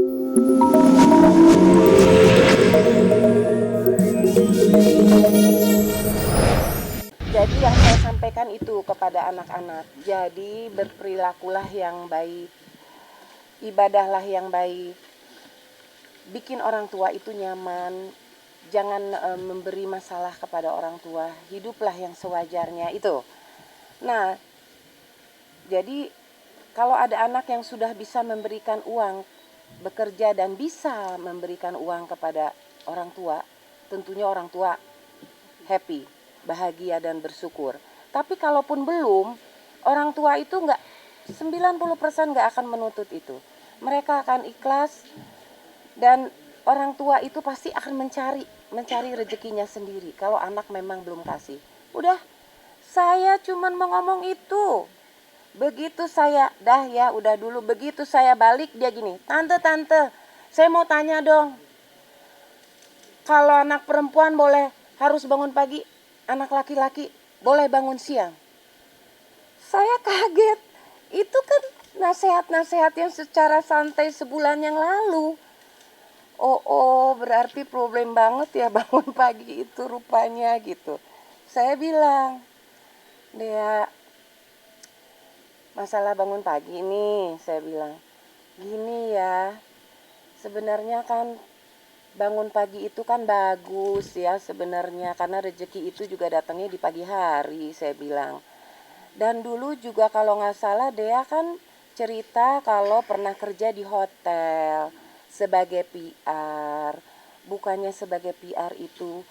Jadi yang saya sampaikan itu kepada anak-anak, jadi berperilakulah yang baik, ibadahlah yang baik, bikin orang tua itu nyaman, jangan memberi masalah kepada orang tua, hiduplah yang sewajarnya itu. Nah, jadi kalau ada anak yang sudah bisa memberikan uang, bekerja dan bisa memberikan uang kepada orang tua, tentunya orang tua happy, bahagia dan bersyukur. Tapi kalaupun belum, orang tua itu 90% nggak akan menuntut itu. Mereka akan ikhlas dan orang tua itu pasti akan mencari rezekinya sendiri. Kalau anak memang belum kasih, udah saya cuman mau ngomong itu. Begitu saya udah dulu, begitu saya balik dia gini, tante saya mau tanya dong, kalau anak perempuan boleh harus bangun pagi, anak laki-laki boleh bangun siang. Saya kaget, itu kan nasihat-nasihat yang secara santai sebulan yang lalu. Berarti problem banget ya bangun pagi itu rupanya gitu. Saya bilang, dia masalah bangun pagi nih, saya bilang, gini ya, sebenarnya kan bangun pagi itu kan bagus ya sebenarnya, karena rezeki itu juga datangnya di pagi hari, saya bilang. Dan dulu juga kalau nggak salah Dea kan cerita kalau pernah kerja di hotel sebagai PR. Bukannya sebagai PR itu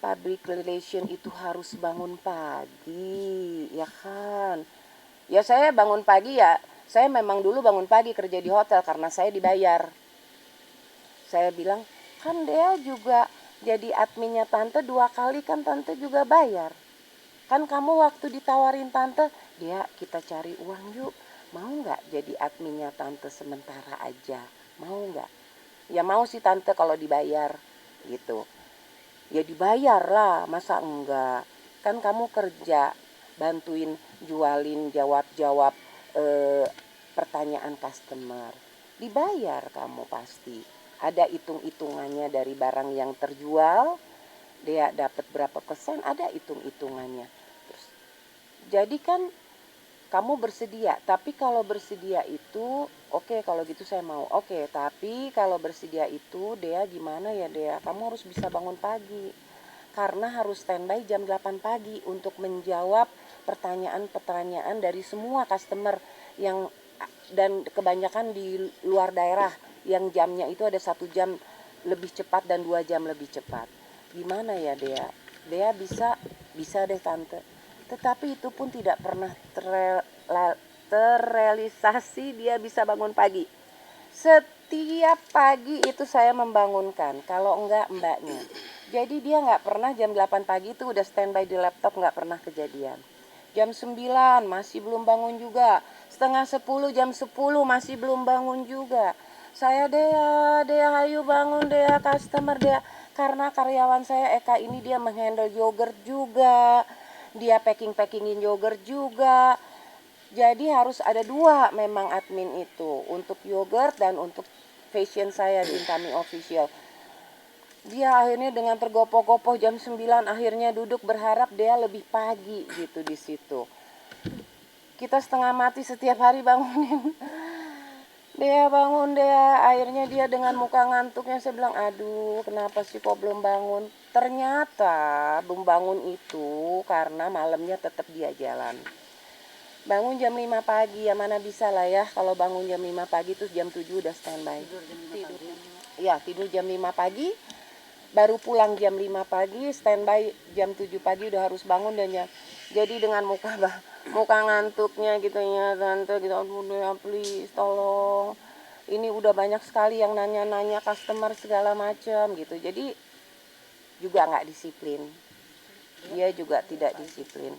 public relation itu harus bangun pagi, ya kan? Ya saya bangun pagi ya, saya memang dulu bangun pagi kerja di hotel karena saya dibayar. Saya bilang, kan Dea juga jadi adminnya tante 2 kali kan tante juga bayar. Kan kamu waktu ditawarin tante, Dea kita cari uang yuk. Mau gak jadi adminnya tante sementara aja? Mau gak? Ya mau sih tante kalau dibayar gitu. Ya dibayar lah, masa enggak? Kan kamu kerja, bantuin jualin, jawab-jawab pertanyaan customer. Dibayar kamu pasti. Ada hitung-hitungannya dari barang yang terjual, dia dapat berapa persen, ada hitung-hitungannya. Terus, jadi kan kamu bersedia, tapi kalau bersedia itu, oke, kalau gitu saya mau. Oke, tapi kalau bersedia itu, Dea gimana ya Dea? Kamu harus bisa bangun pagi. Karena harus standby jam 8 pagi untuk menjawab pertanyaan-pertanyaan dari semua customer yang dan kebanyakan di luar daerah yang jamnya itu ada 1 jam lebih cepat dan 2 jam lebih cepat. Gimana ya Dea? Dea bisa deh tante. Tetapi itu pun tidak pernah terrealisasi dia bisa bangun pagi. Setiap pagi itu saya membangunkan, kalau enggak mbaknya. Jadi dia nggak pernah jam 8 pagi itu udah standby di laptop, nggak pernah kejadian. Jam 9 masih belum bangun juga. Setengah 10, jam 10 masih belum bangun juga. Saya Dea ayo bangun Dea, customer Dea. Karena karyawan saya Eka ini dia menghandle yogurt juga. Dia packingin yogurt juga. Jadi harus ada 2 memang admin itu. Untuk yogurt dan untuk fashion saya di Incoming Official. Dia akhirnya dengan tergopoh-gopoh jam 9 akhirnya duduk berharap dia lebih pagi gitu di situ. Kita setengah mati setiap hari bangunin. Dia bangun Dea, akhirnya dia dengan muka ngantuknya, saya bilang aduh kenapa sih kok belum bangun. Ternyata belum bangun itu karena malamnya tetap dia jalan. Bangun jam 5 pagi, ya mana bisa lah ya kalau bangun jam 5 pagi terus jam 7 udah standby. Tidur jam 5 pagi, baru pulang jam 5 pagi, standby jam 7 pagi udah harus bangun dan ya. Jadi dengan muka ngantuknya gitu ya tante gitu, aduh ya please tolong. Ini udah banyak sekali yang nanya-nanya customer segala macam gitu. Jadi juga nggak disiplin. Dia juga tidak disiplin.